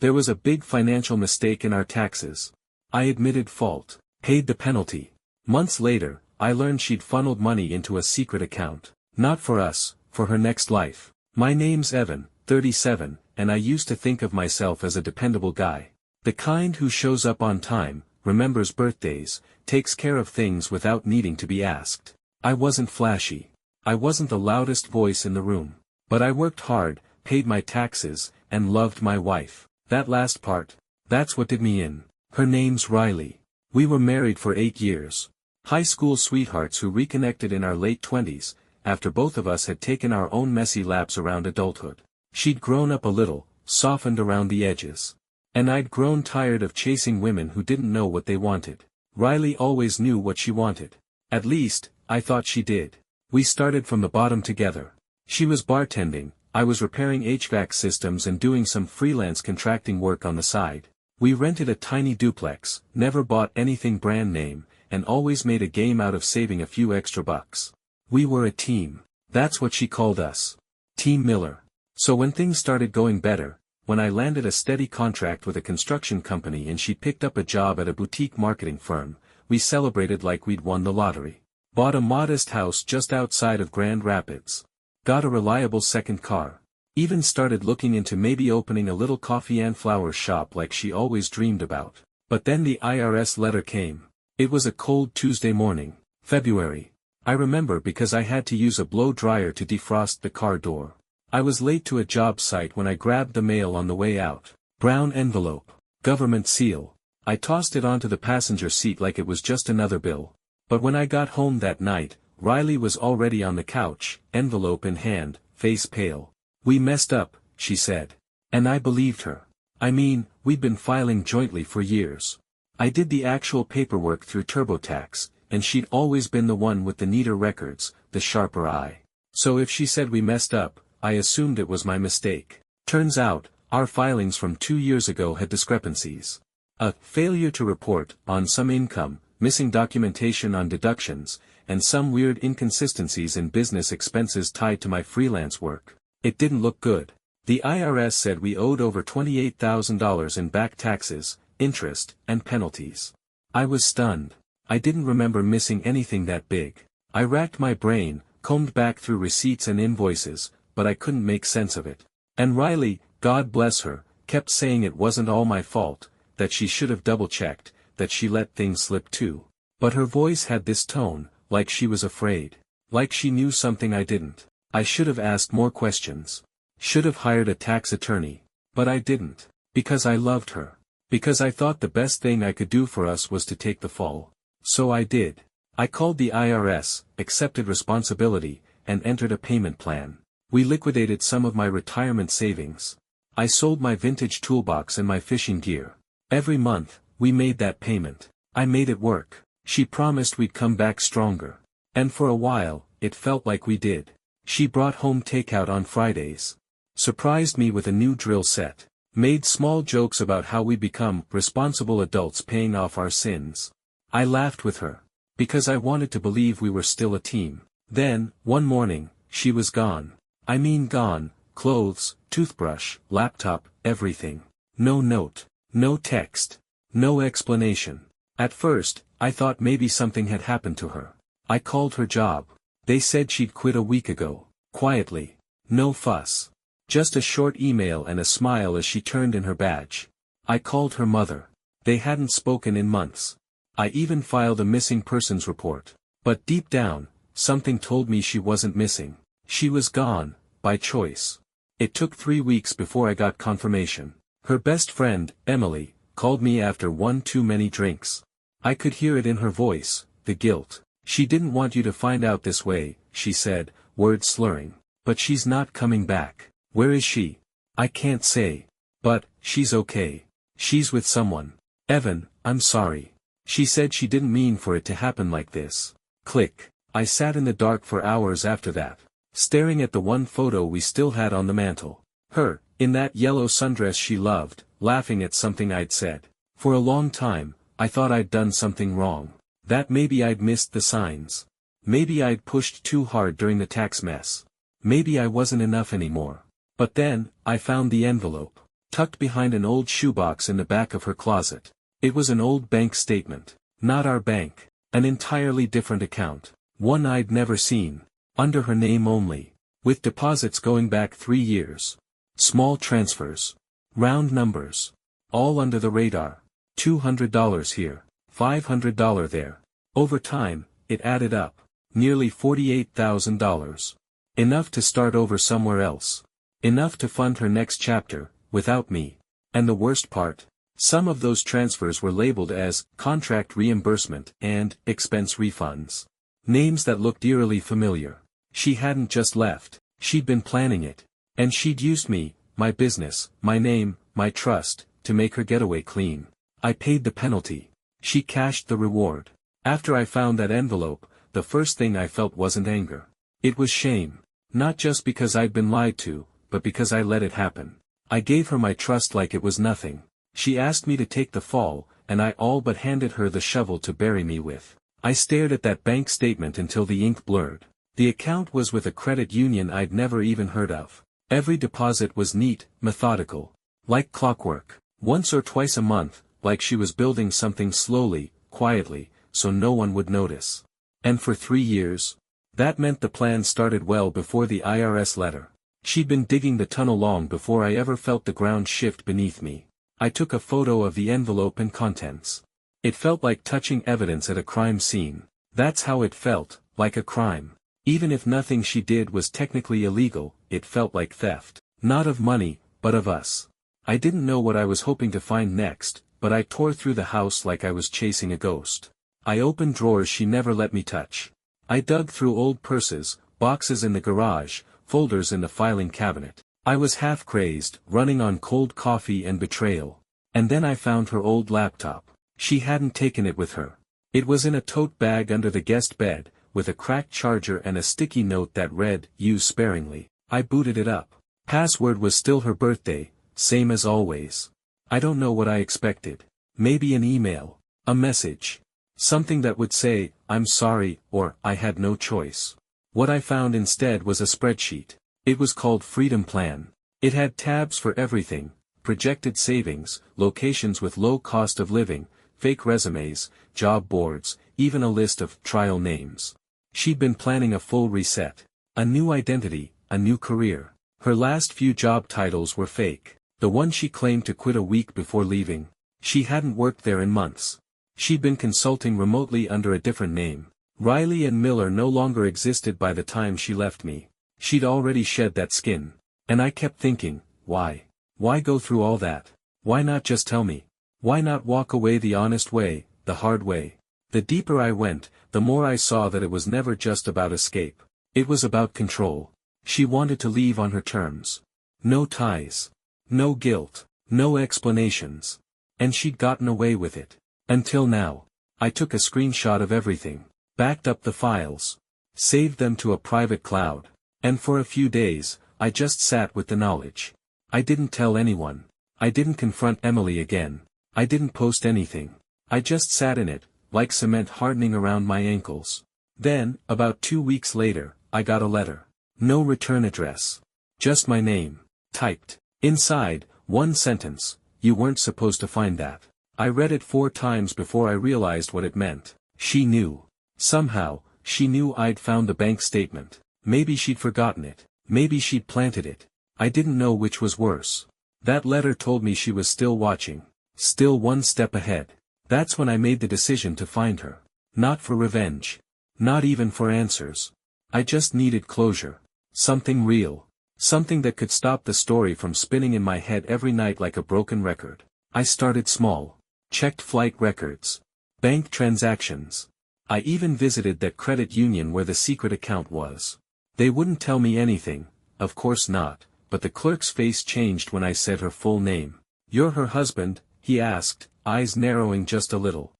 There was a big financial mistake in our taxes. I admitted fault, paid the penalty. Months later, I learned she'd funneled money into a secret account. Not for us, for her next life. My name's Evan, 37, and I used to think of myself as a dependable guy. The kind who shows up on time, remembers birthdays, takes care of things without needing to be asked. I wasn't flashy. I wasn't the loudest voice in the room. But I worked hard, paid my taxes, and loved my wife. That last part, that's what did me in. Her name's Riley. We were married for 8 years. High school sweethearts who reconnected in our late 20s, after both of us had taken our own messy laps around adulthood. She'd grown up a little, softened around the edges. And I'd grown tired of chasing women who didn't know what they wanted. Riley always knew what she wanted. At least, I thought she did. We started from the bottom together. She was bartending, I was repairing HVAC systems and doing some freelance contracting work on the side. We rented a tiny duplex, never bought anything brand name, and always made a game out of saving a few extra bucks. We were a team. That's what she called us. Team Miller. So when things started going better, when I landed a steady contract with a construction company and she picked up a job at a boutique marketing firm, we celebrated like we'd won the lottery. Bought a modest house just outside of Grand Rapids. Got a reliable second car. Even started looking into maybe opening a little coffee and flower shop like she always dreamed about. But then the IRS letter came. It was a cold Tuesday morning, February. I remember because I had to use a blow dryer to defrost the car door. I was late to a job site when I grabbed the mail on the way out. Brown envelope. Government seal. I tossed it onto the passenger seat like it was just another bill. But when I got home that night, Riley was already on the couch, envelope in hand, face pale. "We messed up," she said. And I believed her. I mean, we'd been filing jointly for years. I did the actual paperwork through TurboTax, and she'd always been the one with the neater records, the sharper eye. So if she said we messed up, I assumed it was my mistake. Turns out, our filings from 2 years ago had discrepancies. A failure to report on some income, missing documentation on deductions, and some weird inconsistencies in business expenses tied to my freelance work. It didn't look good. The IRS said we owed over $28,000 in back taxes, interest, and penalties. I was stunned. I didn't remember missing anything that big. I racked my brain, combed back through receipts and invoices, but I couldn't make sense of it. And Riley, God bless her, kept saying it wasn't all my fault, that she should have double-checked, that she let things slip too. But her voice had this tone, like she was afraid. Like she knew something I didn't. I should have asked more questions. Should have hired a tax attorney. But I didn't. Because I loved her. Because I thought the best thing I could do for us was to take the fall. So I did. I called the IRS, accepted responsibility, and entered a payment plan. We liquidated some of my retirement savings. I sold my vintage toolbox and my fishing gear. Every month, we made that payment. I made it work. She promised we'd come back stronger. And for a while, it felt like we did. She brought home takeout on Fridays. Surprised me with a new drill set. Made small jokes about how we become responsible adults paying off our sins. I laughed with her. Because I wanted to believe we were still a team. Then, one morning, she was gone. I mean gone, clothes, toothbrush, laptop, everything. No note. No text. No explanation. At first, I thought maybe something had happened to her. I called her job. They said she'd quit a week ago. Quietly. No fuss. Just a short email and a smile as she turned in her badge. I called her mother. They hadn't spoken in months. I even filed a missing persons report. But deep down, something told me she wasn't missing. She was gone, by choice. It took 3 weeks before I got confirmation. Her best friend, Emily, called me after one too many drinks. I could hear it in her voice, the guilt. "She didn't want you to find out this way," she said, words slurring. "But she's not coming back." "Where is she?" "I can't say. But, she's okay. She's with someone." "Evan, I'm sorry." She said she didn't mean for it to happen like this. Click. I sat in the dark for hours after that, staring at the one photo we still had on the mantle. Her, in that yellow sundress she loved, laughing at something I'd said. For a long time, I thought I'd done something wrong. That maybe I'd missed the signs. Maybe I'd pushed too hard during the tax mess. Maybe I wasn't enough anymore. But then, I found the envelope. tucked behind an old shoebox in the back of her closet. It was an old bank statement. Not our bank. An entirely different account. One I'd never seen. Under her name only. With deposits going back 3 years. Small transfers. Round numbers. All under the radar. $200 here. $500 there. Over time, it added up. Nearly $48,000. Enough to start over somewhere else. Enough to fund her next chapter, without me. And the worst part? Some of those transfers were labeled as contract reimbursement and expense refunds. Names that looked eerily familiar. She hadn't just left, she'd been planning it. And she'd used me, my business, my name, my trust, to make her getaway clean. I paid the penalty. She cashed the reward. After I found that envelope, the first thing I felt wasn't anger. It was shame. Not just because I'd been lied to, but because I let it happen. I gave her my trust like it was nothing. She asked me to take the fall, and I all but handed her the shovel to bury me with. I stared at that bank statement until the ink blurred. The account was with a credit union I'd never even heard of. Every deposit was neat, methodical. Like clockwork. Once or twice a month, like she was building something slowly, quietly, so no one would notice. And for 3 years? That meant the plan started well before the IRS letter. She'd been digging the tunnel long before I ever felt the ground shift beneath me. I took a photo of the envelope and contents. It felt like touching evidence at a crime scene. That's how it felt, like a crime. Even if nothing she did was technically illegal, it felt like theft. Not of money, but of us. I didn't know what I was hoping to find next, but I tore through the house like I was chasing a ghost. I opened drawers she never let me touch. I dug through old purses, boxes in the garage, folders in the filing cabinet. I was half crazed, running on cold coffee and betrayal. And then I found her old laptop. She hadn't taken it with her. It was in a tote bag under the guest bed, with a cracked charger and a sticky note that read, "Use sparingly." I booted it up. Password was still her birthday, same as always. I don't know what I expected. Maybe an email. A message. Something that would say, "I'm sorry," or "I had no choice." What I found instead was a spreadsheet. It was called Freedom Plan. It had tabs for everything, projected savings, locations with low cost of living, fake resumes, job boards, even a list of trial names. She'd been planning a full reset. A new identity, a new career. Her last few job titles were fake. The one she claimed to quit a week before leaving. She hadn't worked there in months. She'd been consulting remotely under a different name. Riley and Miller no longer existed by the time she left me. She'd already shed that skin. And I kept thinking, why? Why go through all that? Why not just tell me? Why not walk away the honest way, the hard way? The deeper I went, the more I saw that it was never just about escape. It was about control. She wanted to leave on her terms. No ties. No guilt. No explanations. And she'd gotten away with it. Until now. I took a screenshot of everything. Backed up the files. Saved them to a private cloud. And for a few days, I just sat with the knowledge. I didn't tell anyone. I didn't confront Emily again. I didn't post anything. I just sat in it, like cement hardening around my ankles. Then, about 2 weeks later, I got a letter. No return address. Just my name. Typed. Inside, one sentence, "You weren't supposed to find that." I read it 4 times before I realized what it meant. She knew. Somehow, she knew I'd found the bank statement. Maybe she'd forgotten it. Maybe she'd planted it. I didn't know which was worse. That letter told me she was still watching. Still one step ahead. That's when I made the decision to find her. Not for revenge. Not even for answers. I just needed closure. Something real. Something that could stop the story from spinning in my head every night like a broken record. I started small. Checked flight records. Bank transactions. I even visited that credit union where the secret account was. They wouldn't tell me anything, of course not, but the clerk's face changed when I said her full name. "You're her husband?" he asked, eyes narrowing just a little.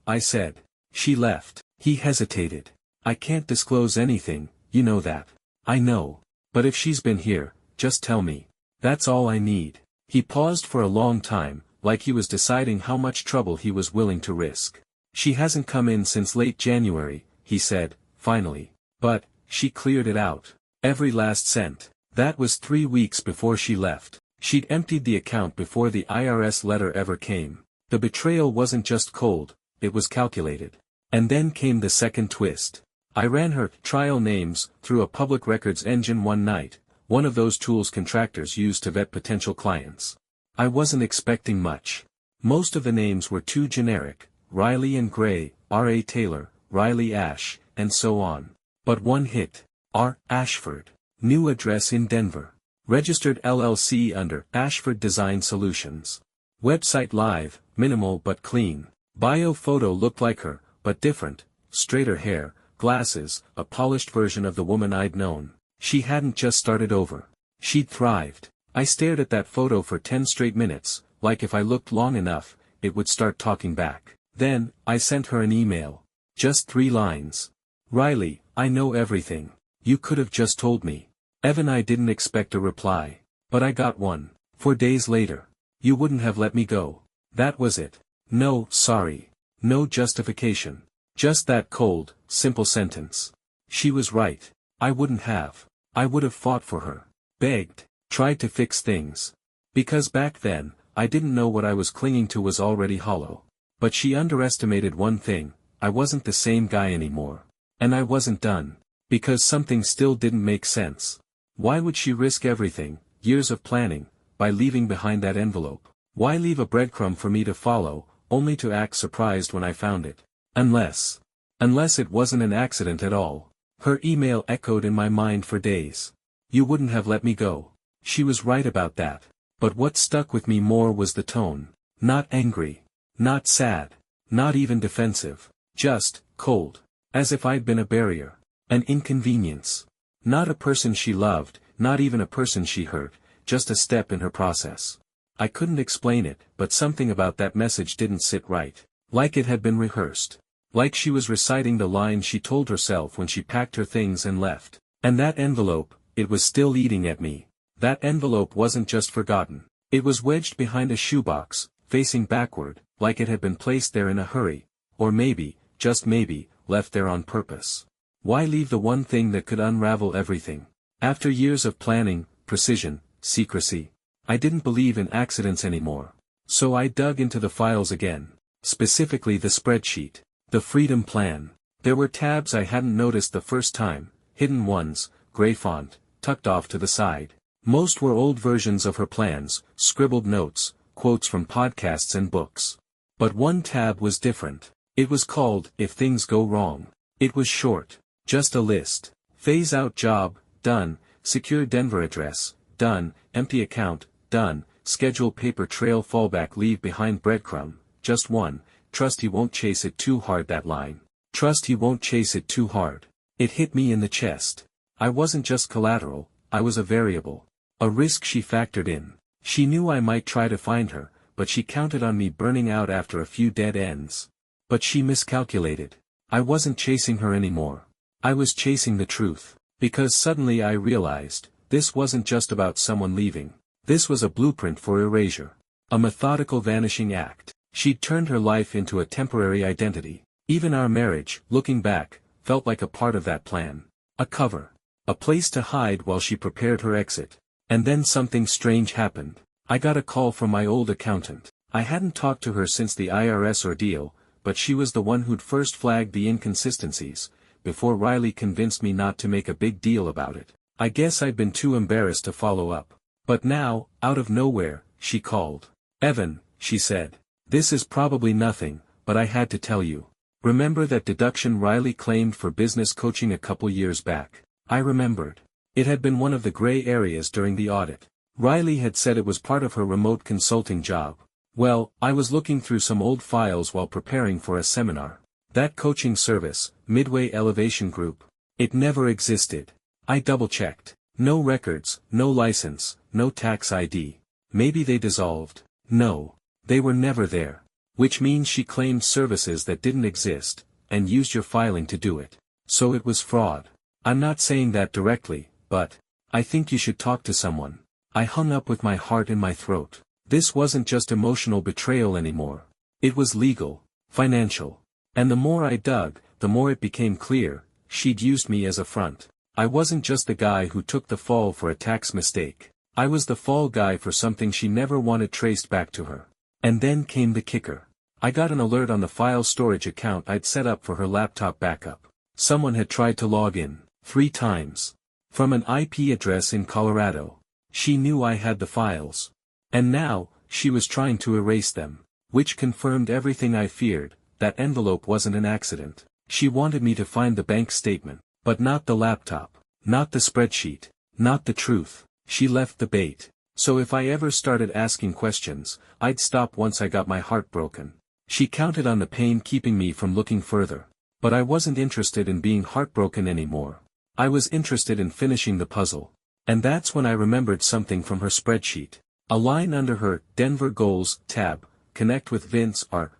I said. She left. He hesitated. "I can't disclose anything, you know that." "I know. But if she's been here, just tell me. That's all I need." He paused for a long time, like he was deciding how much trouble he was willing to risk. "She hasn't come in since late January," he said, finally. "But, she cleared it out. Every last cent." That was 3 weeks before she left. She'd emptied the account before the IRS letter ever came. The betrayal wasn't just cold, it was calculated. And then came the second twist. I ran her trial names through a public records engine one night, one of those tools contractors use to vet potential clients. I wasn't expecting much. Most of the names were too generic, Riley and Gray, R.A. Taylor, Riley Ash, and so on. But one hit. R. Ashford. New address in Denver. Registered LLC under Ashford Design Solutions. Website live, minimal but clean. Bio photo looked like her, but different, straighter hair, glasses, a polished version of the woman I'd known. She hadn't just started over. She'd thrived. I stared at that photo for 10 straight minutes, like if I looked long enough, it would start talking back. Then, I sent her an email. Just 3 lines. Riley, I know everything. You could have just told me. Evan, I didn't expect a reply. But I got one. 4 days later. You wouldn't have let me go. That was it. No, sorry. No justification. Just that cold, simple sentence. She was right. I wouldn't have. I would have fought for her. Begged. Tried to fix things. Because back then, I didn't know what I was clinging to was already hollow. But she underestimated one thing, I wasn't the same guy anymore. And I wasn't done. Because something still didn't make sense. Why would she risk everything, years of planning, by leaving behind that envelope? Why leave a breadcrumb for me to follow, only to act surprised when I found it? Unless it wasn't an accident at all. Her email echoed in my mind for days. You wouldn't have let me go. She was right about that. But what stuck with me more was the tone. Not angry. Not sad. Not even defensive. Just, cold. As if I'd been a barrier. An inconvenience. Not a person she loved, not even a person she hurt, just a step in her process. I couldn't explain it, but something about that message didn't sit right. Like it had been rehearsed. Like she was reciting the lines she told herself when she packed her things and left. And that envelope, it was still eating at me. That envelope wasn't just forgotten. It was wedged behind a shoebox, facing backward, like it had been placed there in a hurry. Or maybe, just maybe, left there on purpose. Why leave the one thing that could unravel everything? After years of planning, precision, secrecy, I didn't believe in accidents anymore. So I dug into the files again. Specifically the spreadsheet. The freedom plan. There were tabs I hadn't noticed the first time, hidden ones, gray font, tucked off to the side. Most were old versions of her plans, scribbled notes, quotes from podcasts and books. But one tab was different. It was called, If Things Go Wrong. It was short. Just a list. Phase out job, done. Secure Denver address, done. Empty account, done. Schedule paper trail fallback leave behind breadcrumb, just one. Trust he won't chase it too hard. That line. Trust he won't chase it too hard. It hit me in the chest. I wasn't just collateral, I was a variable. A risk she factored in. She knew I might try to find her, but she counted on me burning out after a few dead ends. But she miscalculated. I wasn't chasing her anymore. I was chasing the truth. Because suddenly I realized, this wasn't just about someone leaving. This was a blueprint for erasure. A methodical vanishing act. She'd turned her life into a temporary identity. Even our marriage, looking back, felt like a part of that plan. A cover. A place to hide while she prepared her exit. And then something strange happened. I got a call from my old accountant. I hadn't talked to her since the IRS ordeal, but she was the one who'd first flagged the inconsistencies, before Riley convinced me not to make a big deal about it. I guess I'd been too embarrassed to follow up. But now, out of nowhere, she called. Evan, she said. This is probably nothing, but I had to tell you. Remember that deduction Riley claimed for business coaching a couple years back? I remembered. It had been one of the gray areas during the audit. Riley had said it was part of her remote consulting job. Well, I was looking through some old files while preparing for a seminar. That coaching service, Midway Elevation Group, it never existed. I double-checked. No records, no license, no tax ID. Maybe they dissolved. No. They were never there. Which means she claimed services that didn't exist, and used your filing to do it. So it was fraud. I'm not saying that directly, but I think you should talk to someone. I hung up with my heart in my throat. This wasn't just emotional betrayal anymore. It was legal, financial. And the more I dug, the more it became clear, she'd used me as a front. I wasn't just the guy who took the fall for a tax mistake. I was the fall guy for something she never wanted traced back to her. And then came the kicker. I got an alert on the file storage account I'd set up for her laptop backup. Someone had tried to log in 3 times. From an IP address in Colorado. She knew I had the files. And now, she was trying to erase them. Which confirmed everything I feared, that envelope wasn't an accident. She wanted me to find the bank statement, but not the laptop, not the spreadsheet, not the truth. She left the bait. So if I ever started asking questions, I'd stop once I got my heart broken. She counted on the pain keeping me from looking further. But I wasn't interested in being heartbroken anymore. I was interested in finishing the puzzle. And that's when I remembered something from her spreadsheet. A line under her Denver Goals tab, connect with Vince R.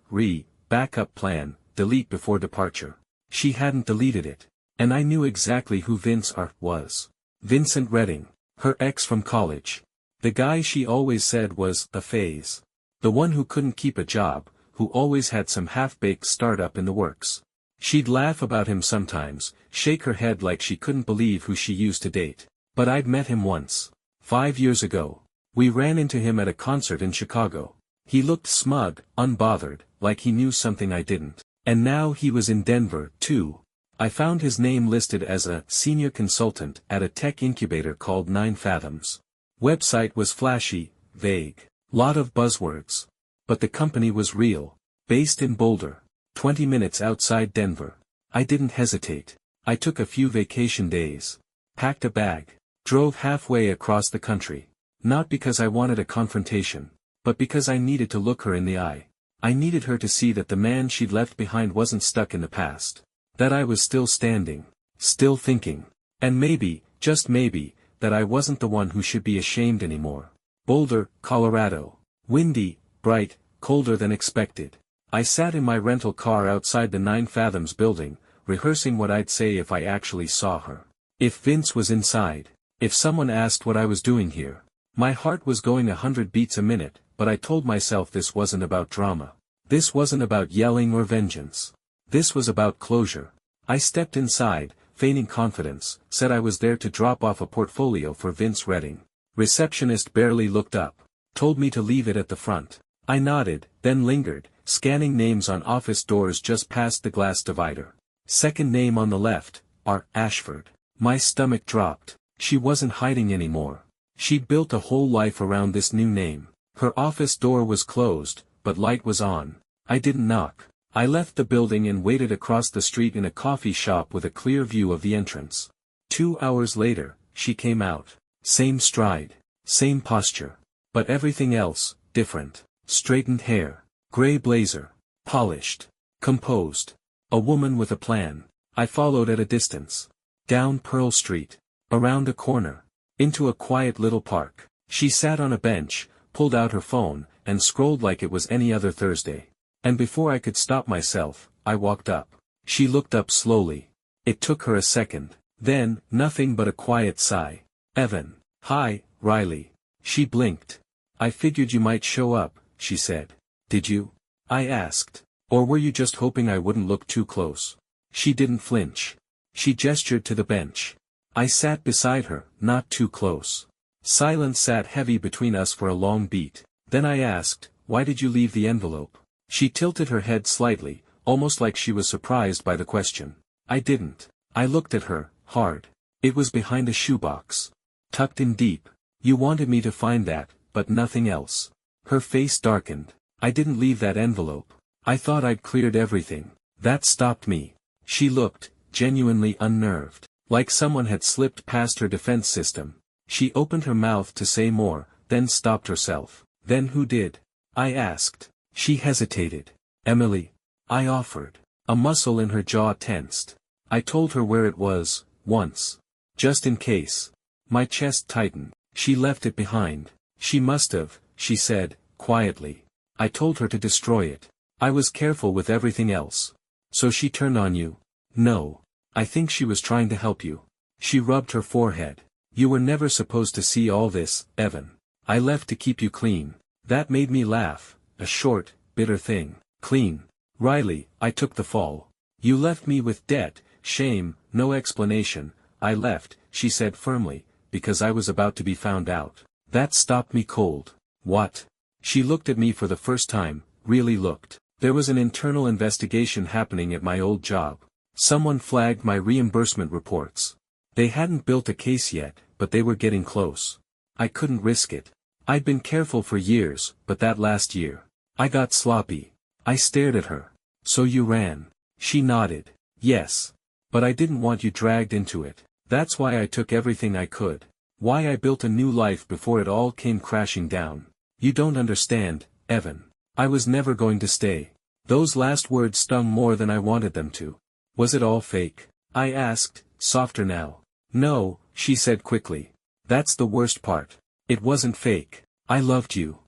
Backup plan, delete before departure. She hadn't deleted it. And I knew exactly who Vince R. was. Vincent Redding. Her ex from college. The guy she always said was a phase. The one who couldn't keep a job, who always had some half-baked startup in the works. She'd laugh about him sometimes, shake her head like she couldn't believe who she used to date. But I'd met him once. 5 years ago. We ran into him at a concert in Chicago. He looked smug, unbothered, like he knew something I didn't. And now he was in Denver, too. I found his name listed as a senior consultant at a tech incubator called 9 Fathoms. Website was flashy, vague. Lot of buzzwords. But the company was real. Based in Boulder. 20 minutes outside Denver. I didn't hesitate. I took a few vacation days. Packed a bag. Drove halfway across the country. Not because I wanted a confrontation. But because I needed to look her in the eye. I needed her to see that the man she'd left behind wasn't stuck in the past. That I was still standing. Still thinking. And maybe, just maybe, that I wasn't the one who should be ashamed anymore. Boulder, Colorado. Windy, bright, colder than expected. I sat in my rental car outside the 9 Fathoms building, rehearsing what I'd say if I actually saw her. If Vince was inside. If someone asked what I was doing here. My heart was going 100 beats a minute, but I told myself this wasn't about drama. This wasn't about yelling or vengeance. This was about closure. I stepped inside, feigning confidence, said I was there to drop off a portfolio for Vince Redding. Receptionist barely looked up. Told me to leave it at the front. I nodded, then lingered, scanning names on office doors just past the glass divider. Second name on the left, R. Ashford. My stomach dropped. She wasn't hiding anymore. She'd built a whole life around this new name. Her office door was closed, but light was on. I didn't knock. I left the building and waited across the street in a coffee shop with a clear view of the entrance. 2 hours later, she came out. Same stride. Same posture. But everything else, different. Straightened hair. Gray blazer. Polished. Composed. A woman with a plan. I followed at a distance. Down Pearl Street. Around a corner. Into a quiet little park. She sat on a bench, pulled out her phone, and scrolled like it was any other Thursday. And before I could stop myself, I walked up. She looked up slowly. It took her a second. Then, nothing but a quiet sigh. Evan. Hi, Riley. She blinked. I figured you might show up, she said. Did you? I asked. Or were you just hoping I wouldn't look too close? She didn't flinch. She gestured to the bench. I sat beside her, not too close. Silence sat heavy between us for a long beat. Then I asked, why did you leave the envelope? She tilted her head slightly, almost like she was surprised by the question. I didn't. I looked at her, hard. It was behind a shoebox. Tucked in deep. You wanted me to find that, but nothing else. Her face darkened. I didn't leave that envelope. I thought I'd cleared everything. That stopped me. She looked, genuinely unnerved. Like someone had slipped past her defense system. She opened her mouth to say more, then stopped herself. Then who did? I asked. She hesitated. Emily. I offered. A muscle in her jaw tensed. I told her where it was, once. Just in case. My chest tightened. She left it behind. She must have, she said, quietly. I told her to destroy it. I was careful with everything else. So she turned on you? No. I think she was trying to help you. She rubbed her forehead. You were never supposed to see all this, Evan. I left to keep you clean. That made me laugh. A short, bitter thing. Clean. Riley, I took the fall. You left me with debt, shame, no explanation. I left, she said firmly, because I was about to be found out. That stopped me cold. What? She looked at me for the first time, really looked. There was an internal investigation happening at my old job. Someone flagged my reimbursement reports. They hadn't built a case yet, but they were getting close. I couldn't risk it. I'd been careful for years, but that last year, I got sloppy. I stared at her. So you ran. She nodded. Yes. But I didn't want you dragged into it. That's why I took everything I could. Why I built a new life before it all came crashing down. You don't understand, Evan. I was never going to stay. Those last words stung more than I wanted them to. Was it all fake? I asked, softer now. No, she said quickly. That's the worst part. It wasn't fake. I loved you.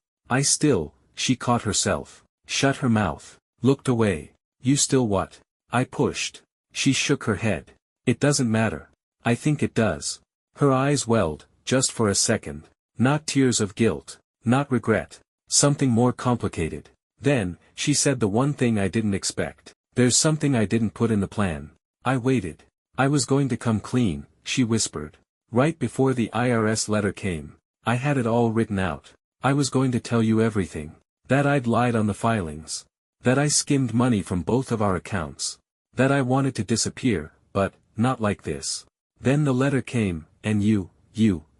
She caught herself. Shut her mouth. Looked away. You still what? I pushed. She shook her head. It doesn't matter. I think it does. Her eyes welled, just for a second. Not tears of guilt. Not regret. Something more complicated. Then, she said the one thing I didn't expect. There's something I didn't put in the plan. I waited. I was going to come clean, she whispered. Right before the IRS letter came. I had it all written out. I was going to tell you everything. That I'd lied on the filings. That I skimmed money from both of our accounts. That I wanted to disappear, but, not like this. Then the letter came, and you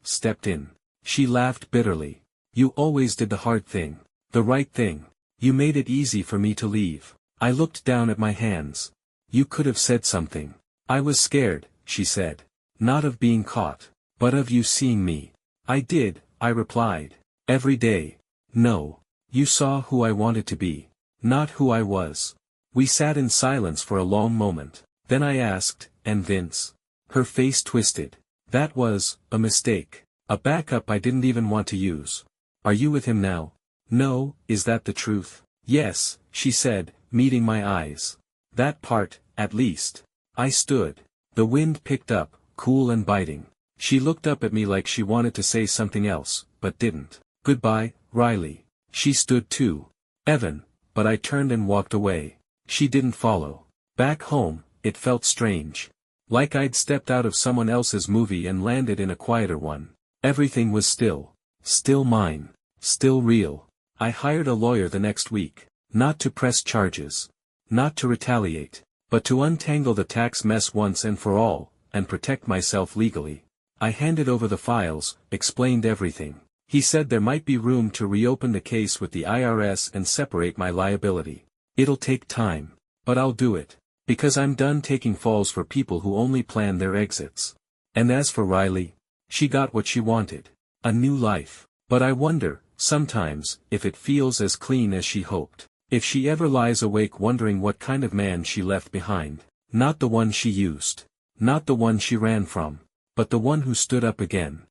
stepped in. She laughed bitterly. You always did the hard thing. The right thing. You made it easy for me to leave. I looked down at my hands. You could have said something. I was scared, she said. Not of being caught, but of you seeing me. I did, I replied. Every day. No. You saw who I wanted to be. Not who I was. We sat in silence for a long moment. Then I asked, and Vince? Her face twisted. That was, a mistake. A backup I didn't even want to use. Are you with him now? No, is that the truth? Yes, she said, meeting my eyes. That part, at least. I stood. The wind picked up, cool and biting. She looked up at me like she wanted to say something else, but didn't. Goodbye, Riley. She stood too. Evan, but I turned and walked away. She didn't follow. Back home, it felt strange. Like I'd stepped out of someone else's movie and landed in a quieter one. Everything was still. Still mine. Still real. I hired a lawyer the next week. Not to press charges. Not to retaliate. But to untangle the tax mess once and for all, and protect myself legally. I handed over the files, explained everything. He said there might be room to reopen the case with the IRS and separate my liability. It'll take time. But I'll do it. Because I'm done taking falls for people who only plan their exits. And as for Riley, she got what she wanted. A new life. But I wonder, sometimes, if it feels as clean as she hoped. If she ever lies awake wondering what kind of man she left behind. Not the one she used. Not the one she ran from. But the one who stood up again.